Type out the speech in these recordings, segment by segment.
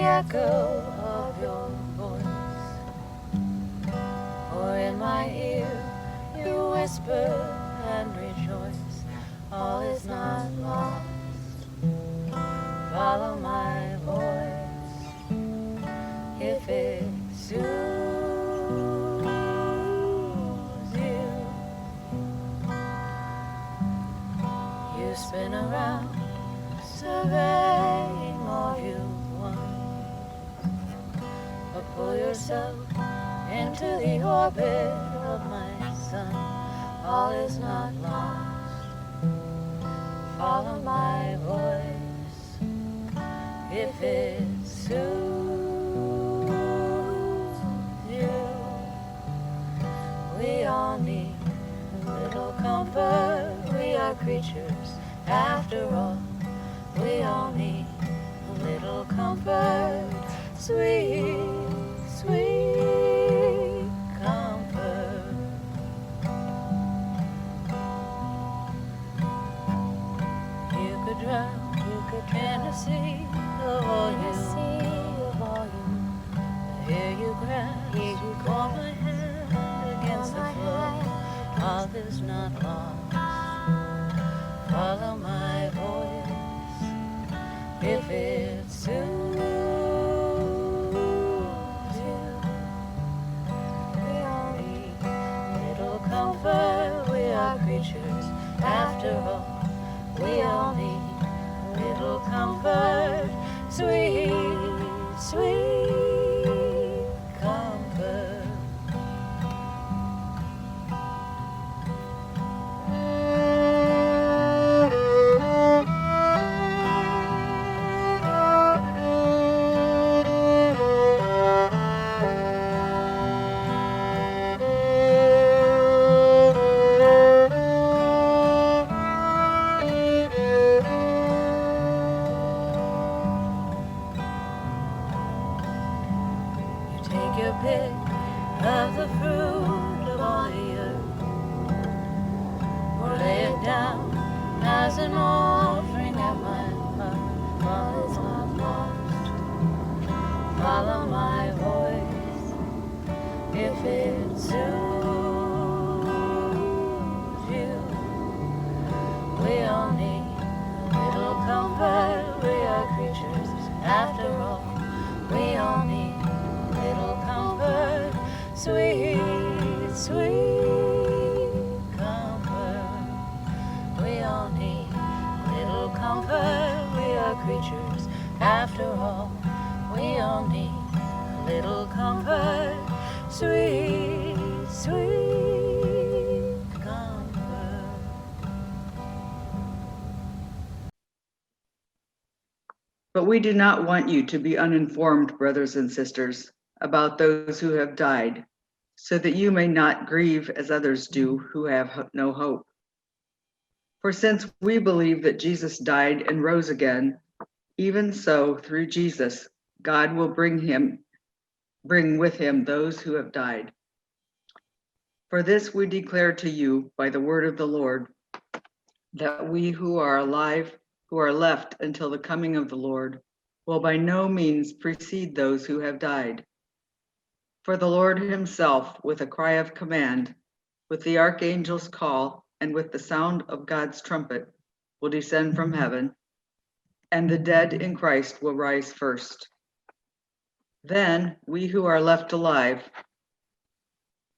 echo of your voice. Or in my ear you whisper and rejoice, all is not lost. Follow my voice if it soothes you. You spin around, surveying all you've won, but pull yourself into the orbit of my sun. All is not lost. Follow my voice if it soothes you. We all need a little comfort. We are creatures after all. We all need a little comfort. Sweet, sweet comfort. You could drown, you could fantasy of all you. Here you grasp, you call my hand against the floor. All is not lost. Follow my voice if it soothes you. We all need little comfort. We are creatures after all. We all need little comfort. Sweet, sweet comfort. Take your pick of the fruit of all the earth, or lay it down as an offering at my heart. All is not lost. Follow my voice if it soothes you. We all need a little comfort. We are creatures after all. We all need little comfort, sweet, sweet comfort. We all need little comfort. We are creatures after all. We all need little comfort, sweet, sweet comfort. But we do not want you to be uninformed, brothers and sisters, about those who have died, so that you may not grieve as others do who have no hope. For since we believe that Jesus died and rose again, even so through Jesus, God will bring with him those who have died. For this we declare to you by the word of the Lord, that we who are alive, who are left until the coming of the Lord, will by no means precede those who have died. For the Lord himself, with a cry of command, with the archangel's call, and with the sound of God's trumpet, will descend from heaven, and the dead in Christ will rise first. Then we who are left alive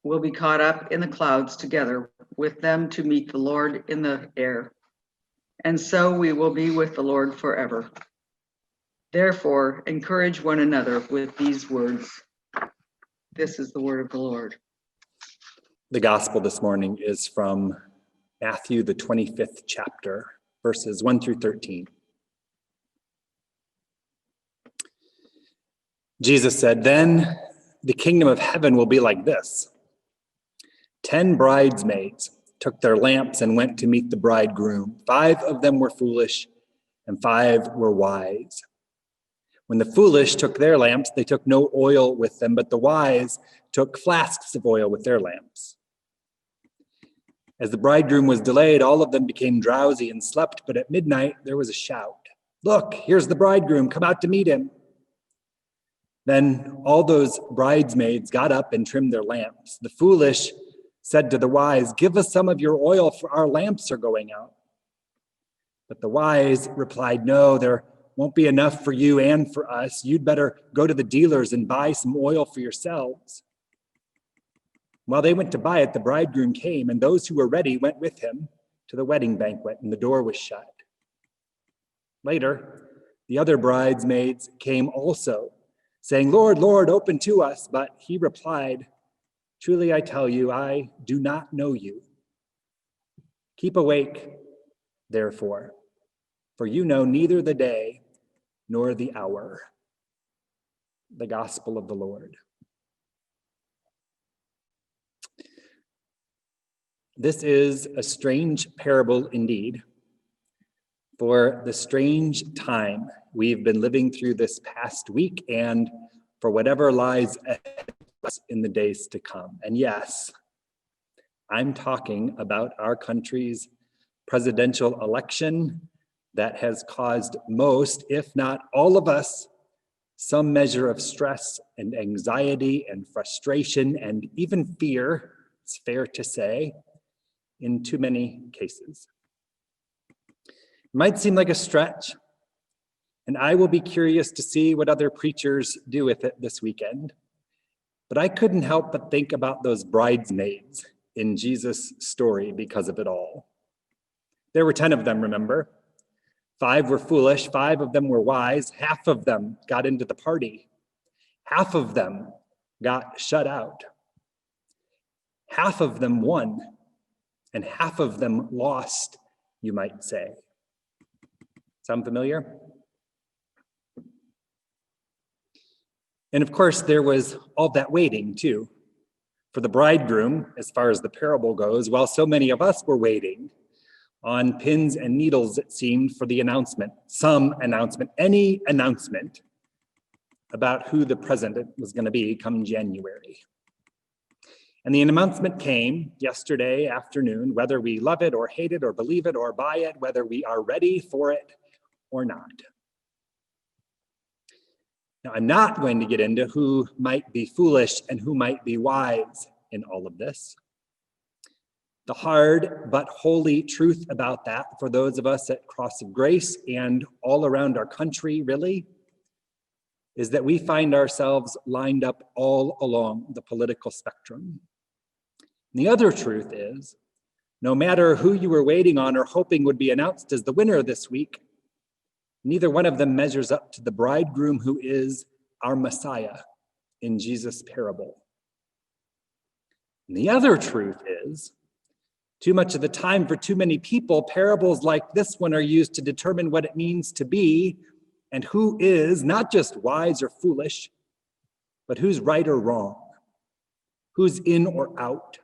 will be caught up in the clouds together with them to meet the Lord in the air. And so we will be with the Lord forever. Therefore, encourage one another with these words. This is the word of the Lord. The gospel this morning is from Matthew, the 25th chapter, verses 1 through 13. Jesus said, "Then the kingdom of heaven will be like this. 10 bridesmaids took their lamps and went to meet the bridegroom. 5 of them were foolish and 5 were wise. When the foolish took their lamps, they took no oil with them, but the wise took flasks of oil with their lamps. As the bridegroom was delayed, all of them became drowsy and slept, but at midnight there was a shout. 'Look, here's the bridegroom, come out to meet him.' Then all those bridesmaids got up and trimmed their lamps. The foolish said to the wise, "Give us some of your oil, for our lamps are going out." But the wise replied, "No, there won't be enough for you and for us. You'd better go to the dealers and buy some oil for yourselves." While they went to buy it, the bridegroom came, and those who were ready went with him to the wedding banquet, and the door was shut. Later, the other bridesmaids came also, saying, "Lord, Lord, open to us." But he replied, "Truly I tell you, I do not know you. Keep awake, therefore, for you know neither the day nor the hour." The gospel of the Lord. This is a strange parable indeed, for the strange time we've been living through this past week and for whatever lies ahead of us in the days to come. And yes, I'm talking about our country's presidential election that has caused most, if not all of us, some measure of stress and anxiety and frustration and even fear, it's fair to say, in too many cases. It might seem like a stretch, and I will be curious to see what other preachers do with it this weekend. But I couldn't help but think about those bridesmaids in Jesus' story because of it all. There were 10 of them, remember? 5 were foolish, 5 of them were wise, half of them got into the party. Half of them got shut out. Half of them won, and half of them lost, you might say. Sound familiar? And of course, there was all that waiting too. For the bridegroom, as far as the parable goes, while so many of us were waiting on pins and needles, it seemed, for the announcement, some announcement, any announcement about who the president was going to be come January. And the announcement came yesterday afternoon, whether we love it or hate it or believe it or buy it, whether we are ready for it or not. Now, I'm not going to get into who might be foolish and who might be wise in all of this. The hard but holy truth about that for those of us at Cross of Grace and all around our country, really, is that we find ourselves lined up all along the political spectrum. And the other truth is, no matter who you were waiting on or hoping would be announced as the winner this week, neither one of them measures up to the bridegroom who is our Messiah in Jesus' parable. And the other truth is, too much of the time for too many people, parables like this one are used to determine what it means to be and who is not just wise or foolish, but who's right or wrong, who's in or out,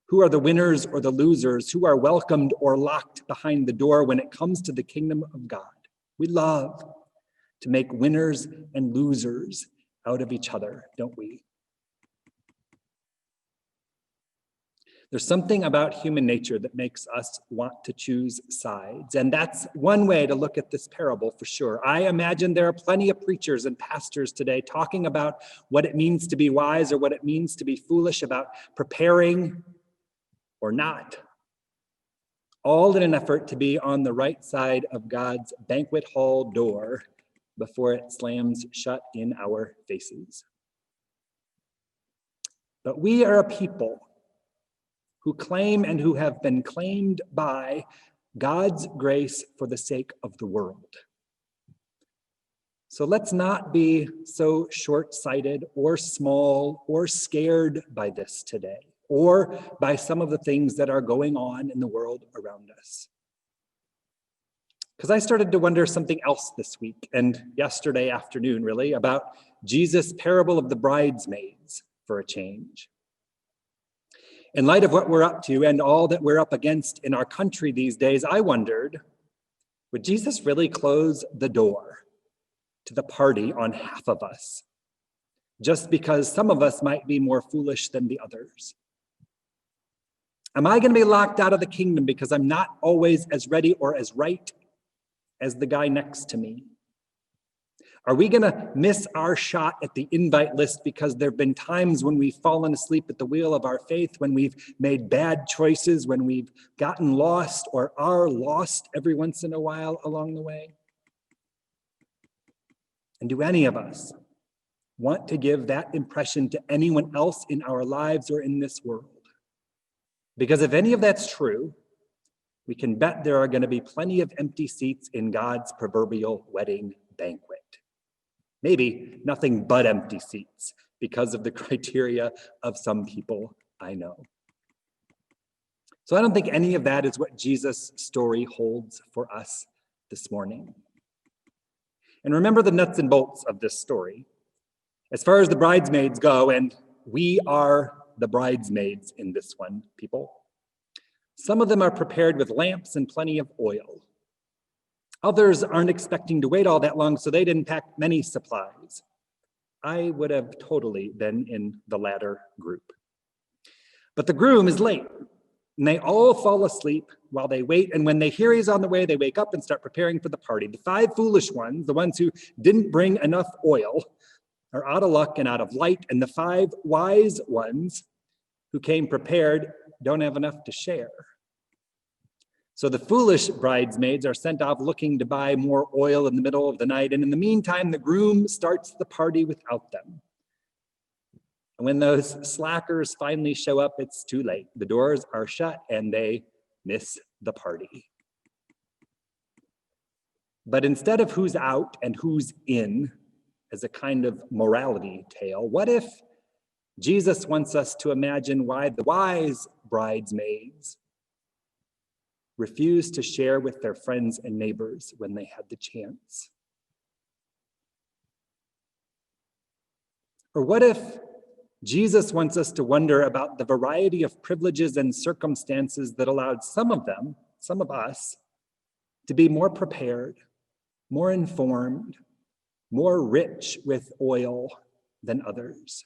who are the winners or the losers, who are welcomed or locked behind the door when it comes to the kingdom of God. We love to make winners and losers out of each other, don't we? There's something about human nature that makes us want to choose sides. And that's one way to look at this parable for sure. I imagine there are plenty of preachers and pastors today talking about what it means to be wise or what it means to be foolish, about preparing or not, all in an effort to be on the right side of God's banquet hall door before it slams shut in our faces. But we are a people who claim and who have been claimed by God's grace for the sake of the world. So let's not be so short-sighted or small or scared by this today, or by some of the things that are going on in the world around us. Because I started to wonder something else this week and yesterday afternoon, really, about Jesus' parable of the bridesmaids for a change. In light of what we're up to and all that we're up against in our country these days, I wondered, would Jesus really close the door to the party on half of us, just because some of us might be more foolish than the others? Am I going to be locked out of the kingdom because I'm not always as ready or as right as the guy next to me? Are we going to miss our shot at the invite list because there have been times when we've fallen asleep at the wheel of our faith, when we've made bad choices, when we've gotten lost or are lost every once in a while along the way? And do any of us want to give that impression to anyone else in our lives or in this world? Because if any of that's true, we can bet there are going to be plenty of empty seats in God's proverbial wedding banquet. Maybe nothing but empty seats because of the criteria of some people I know. So I don't think any of that is what Jesus' story holds for us this morning. And remember the nuts and bolts of this story. As far as the bridesmaids go, and we are the bridesmaids in this one, people, some of them are prepared with lamps and plenty of oil. Others aren't expecting to wait all that long, so they didn't pack many supplies. I would have totally been in the latter group. But the groom is late, and they all fall asleep while they wait, and when they hear he's on the way, they wake up and start preparing for the party. The 5 foolish ones, the ones who didn't bring enough oil, are out of luck and out of light, and the 5 wise ones who came prepared don't have enough to share. So the foolish bridesmaids are sent off looking to buy more oil in the middle of the night, and in the meantime, the groom starts the party without them. And when those slackers finally show up, it's too late. The doors are shut and they miss the party. But instead of who's out and who's in as a kind of morality tale, what if Jesus wants us to imagine why the wise bridesmaids refused to share with their friends and neighbors when they had the chance? Or what if Jesus wants us to wonder about the variety of privileges and circumstances that allowed some of them, some of us, to be more prepared, more informed, more rich with oil than others?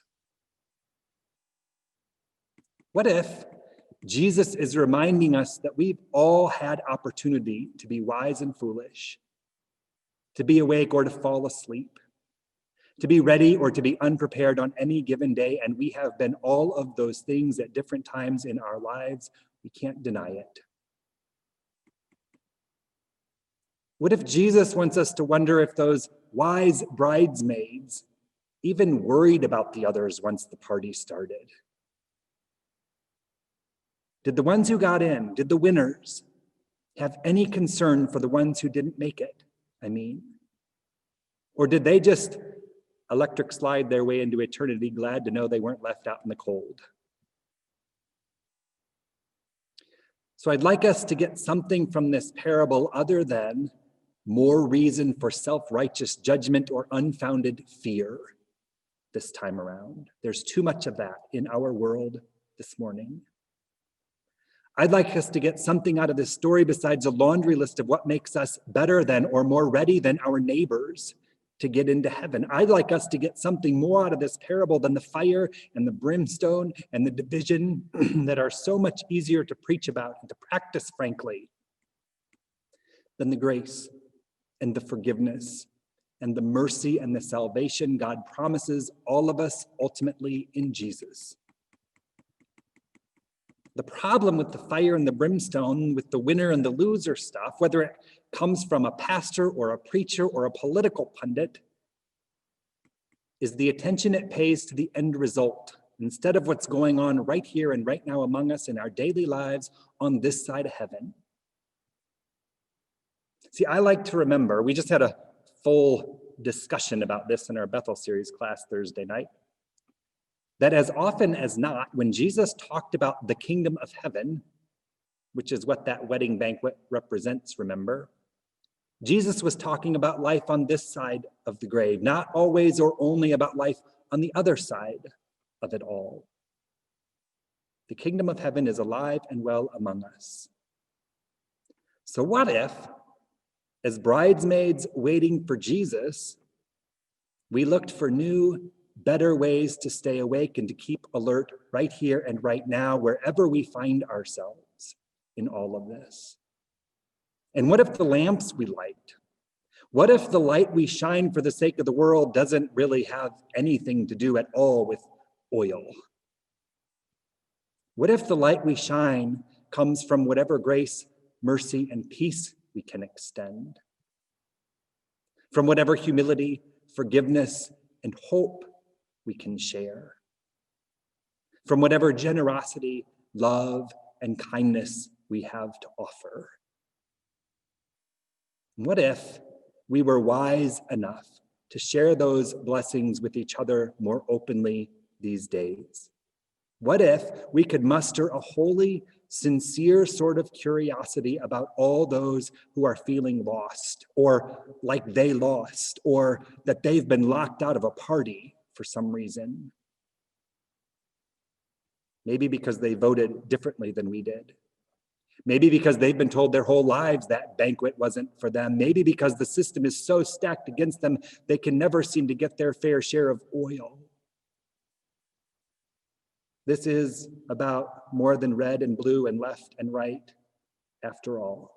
What if Jesus is reminding us that we've all had opportunity to be wise and foolish, to be awake or to fall asleep, to be ready or to be unprepared on any given day, and we have been all of those things at different times in our lives. We can't deny it. What if Jesus wants us to wonder if those wise bridesmaids even worried about the others once the party started? Did the ones who got in, did the winners, have any concern for the ones who didn't make it? Or did they just electric slide their way into eternity, glad to know they weren't left out in the cold? So I'd like us to get something from this parable other than more reason for self-righteous judgment or unfounded fear this time around. There's too much of that in our world this morning. I'd like us to get something out of this story besides a laundry list of what makes us better than or more ready than our neighbors to get into heaven. I'd like us to get something more out of this parable than the fire and the brimstone and the division that are so much easier to preach about and to practice, frankly, than the grace and the forgiveness and the mercy and the salvation God promises all of us ultimately in Jesus. The problem with the fire and the brimstone, with the winner and the loser stuff, whether it comes from a pastor or a preacher or a political pundit, is the attention it pays to the end result instead of what's going on right here and right now among us in our daily lives on this side of heaven. See, I like to remember, we just had a full discussion about this in our Bethel series class Thursday night, that as often as not, when Jesus talked about the kingdom of heaven, which is what that wedding banquet represents, remember, Jesus was talking about life on this side of the grave, not always or only about life on the other side of it all. The kingdom of heaven is alive and well among us. So what if, as bridesmaids waiting for Jesus, we looked for new, better ways to stay awake and to keep alert right here and right now, wherever we find ourselves in all of this? And what if the lamps we light, What if the light we shine for the sake of the world doesn't really have anything to do at all with oil? What if the light we shine comes from whatever grace, mercy, and peace we can extend? From whatever humility, forgiveness, and hope we can share? From whatever generosity, love, and kindness we have to offer? What if we were wise enough to share those blessings with each other more openly these days? What if we could muster a holy, sincere sort of curiosity about all those who are feeling lost, or like they lost, or that they've been locked out of a party for some reason? Maybe because they voted differently than we did. Maybe because they've been told their whole lives that banquet wasn't for them. Maybe because the system is so stacked against them, they can never seem to get their fair share of oil. This is about more than red and blue and left and right, after all.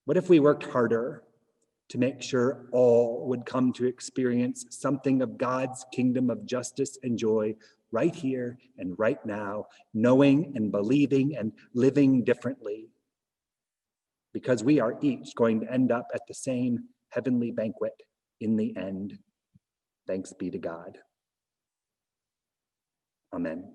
What if we worked harder to make sure all would come to experience something of God's kingdom of justice and joy right here and right now, knowing and believing and living differently? Because we are each going to end up at the same heavenly banquet in the end. Thanks be to God. Amen.